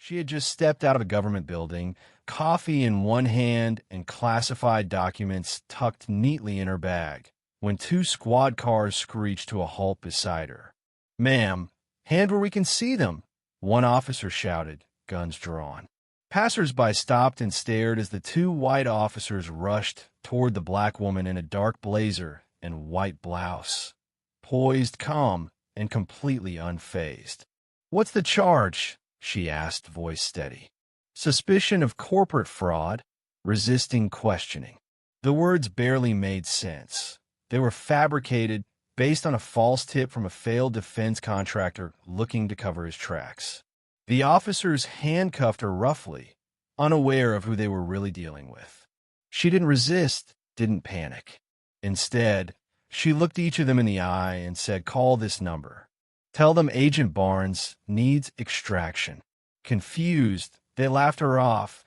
She had just stepped out of a government building, coffee in one hand and classified documents tucked neatly in her bag, when two squad cars screeched to a halt beside her. "Ma'am, hand where we can see them," one officer shouted, guns drawn. Passers-by stopped and stared as the two white officers rushed toward the black woman in a dark blazer and white blouse, poised, calm, and completely unfazed. "What's the charge?" she asked, voice steady. "Suspicion of corporate fraud," resisting questioning. The words barely made sense. They were fabricated based on a false tip from a failed defense contractor looking to cover his tracks. The officers handcuffed her roughly, unaware of who they were really dealing with. She didn't resist, didn't panic. Instead, she looked each of them in the eye and said, "Call this number. Tell them Agent Barnes needs extraction." Confused, they laughed her off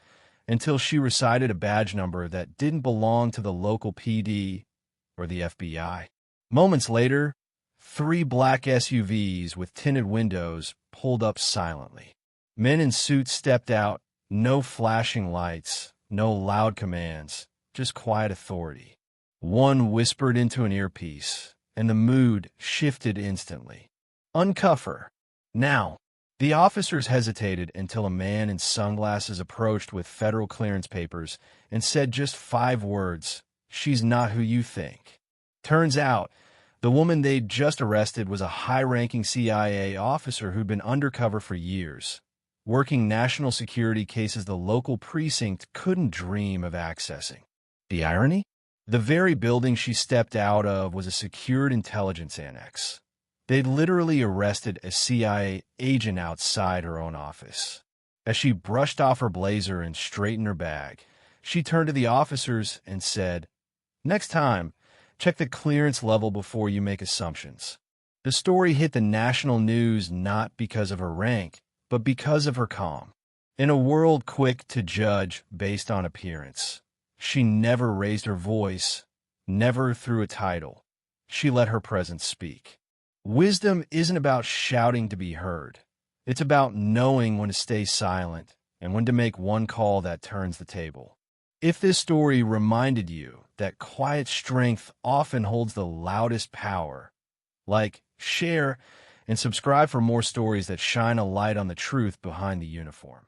until she recited a badge number that didn't belong to the local PD or the FBI. Moments later, 3 black SUVs with tinted windows pulled up silently. Men in suits stepped out, no flashing lights, no loud commands, just quiet authority. One whispered into an earpiece, and the mood shifted instantly. "Uncuff her. Now." The officers hesitated until a man in sunglasses approached with federal clearance papers and said just 5 words, "She's not who you think." Turns out, the woman they'd just arrested was a high-ranking CIA officer who'd been undercover for years, working national security cases the local precinct couldn't dream of accessing. The irony? The very building she stepped out of was a secured intelligence annex. They'd literally arrested a CIA agent outside her own office. As she brushed off her blazer and straightened her bag, she turned to the officers and said, "Next time, check the clearance level before you make assumptions." The story hit the national news not because of her rank, but because of her calm. In a world quick to judge based on appearance, she never raised her voice, never threw a title. She let her presence speak. Wisdom isn't about shouting to be heard. It's about knowing when to stay silent and when to make one call that turns the table. If this story reminded you that quiet strength often holds the loudest power, like, share, and subscribe for more stories that shine a light on the truth behind the uniform.